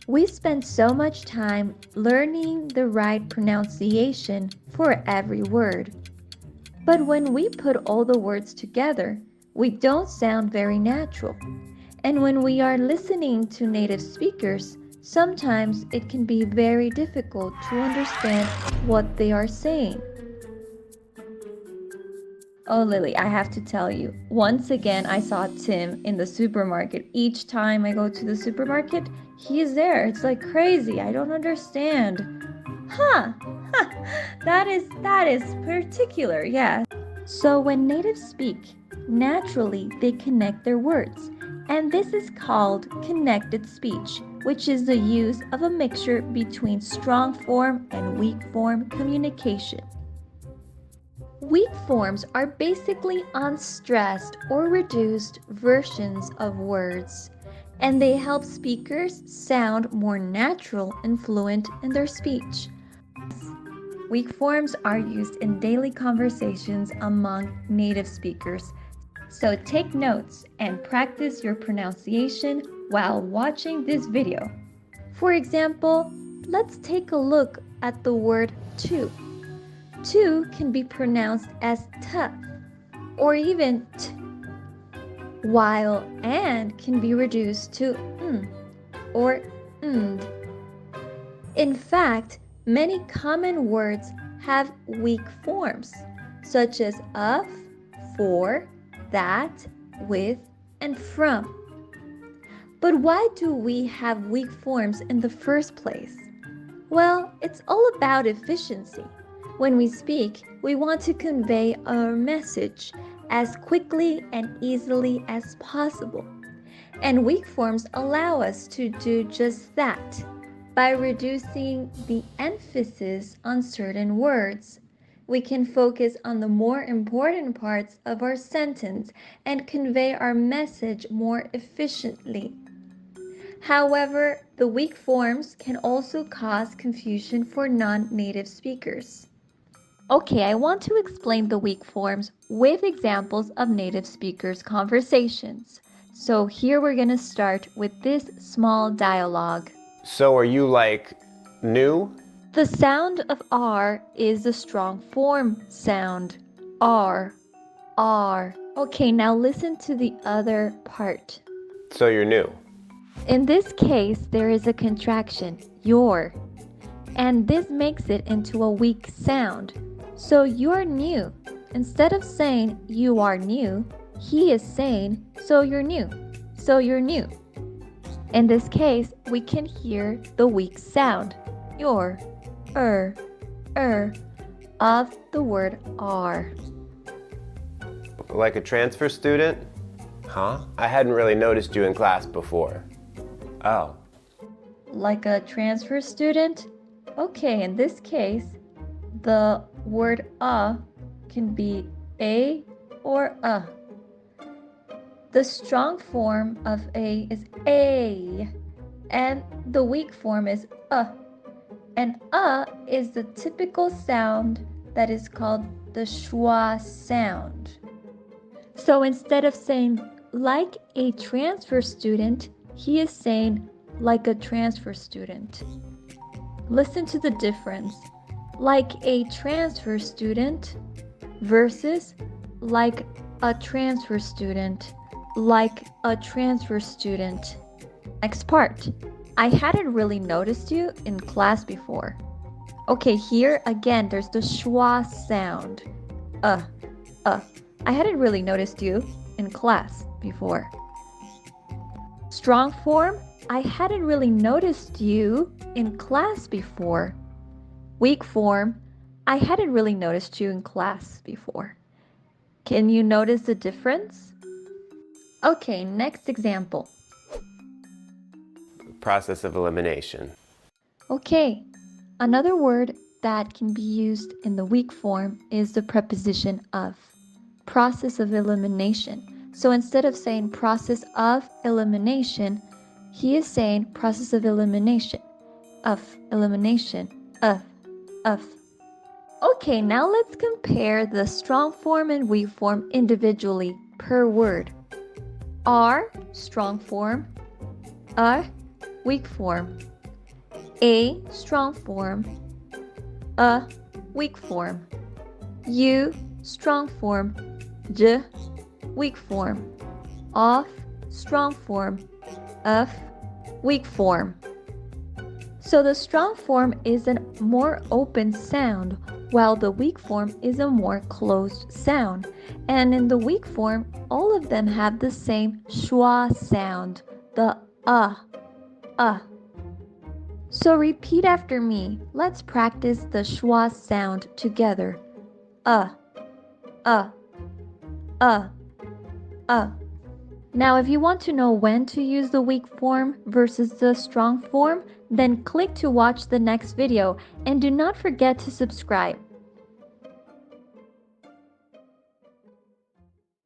We spend so much time learning the right pronunciation for every word. But when we put all the words together, we don't sound very natural. And when we are listening to native speakers, sometimes it can be very difficult to understand what they are saying. Oh, Lily, I have to tell you, once again, I saw Tim in the supermarket. Each time I go to the supermarket, he is there. It's like crazy. I don't understand. Huh, that is particular, yeah. So when natives speak, naturally they connect their words, and this is called connected speech, which is the use of a mixture between strong form and weak form communication. Weak forms are basically unstressed or reduced versions of words, and they help speakers sound more natural and fluent in their speech. Weak forms are used in daily conversations among native speakers, so take notes and practice your pronunciation while watching this video. For example, let's take a look at the word to. To can be pronounced as t or even t, while and can be reduced to or nd. In fact, many common words have weak forms, such as of, for, that, with, and from. But why do we have weak forms in the first place? Well, it's all about efficiency. When we speak, we want to convey our message as quickly and easily as possible. And weak forms allow us to do just that by reducing the emphasis on certain words. We can focus on the more important parts of our sentence and convey our message more efficiently. However, the weak forms can also cause confusion for non-native speakers. Okay, I want to explain the weak forms with examples of native speakers' conversations. So here we're going to start with this small dialogue. So are you like new? The sound of R is the strong form sound. R, R. Okay, now listen to the other part. So you're new. In this case, there is a contraction, your, and this makes it into a weak sound. So you're new. Instead of saying you are new, he is saying so you're new. So you're new. In this case, we can hear the weak sound, your, er, of the word are. Like a transfer student? Huh? I hadn't really noticed you in class before. Oh. Like a transfer student? Okay, in this case, the word can be a or a. The strong form of a is a, and the weak form is a. And is the typical sound that is called the schwa sound. So instead of saying like a transfer student, he is saying like a transfer student. Listen to the difference. Like a transfer student versus like a transfer student. Like a transfer student. Next part. I hadn't really noticed you in class before. Okay, here again, there's the schwa sound. I hadn't really noticed you in class before. Strong form, I hadn't really noticed you in class before. Weak form, I hadn't really noticed you in class before. Can you notice the difference? Okay, next example. Process of elimination. Okay, another word that can be used in the weak form is the preposition of. Process of elimination. So instead of saying process of elimination, he is saying process of elimination. Of elimination. Of. Okay, now let's compare the strong form and weak form individually per word. Are, strong form. Are, weak form. A. Strong form. A. Weak form. U. Strong form. J. Weak form. Of. Strong form. F. Weak form. So the strong form is a more open sound, while the weak form is a more closed sound. And in the weak form, all of them have the same schwa sound, the uh. So repeat after me. Let's practice the schwa sound together. Uh. Now, if you want to know when to use the weak form versus the strong form, then click to watch the next video and do not forget to subscribe.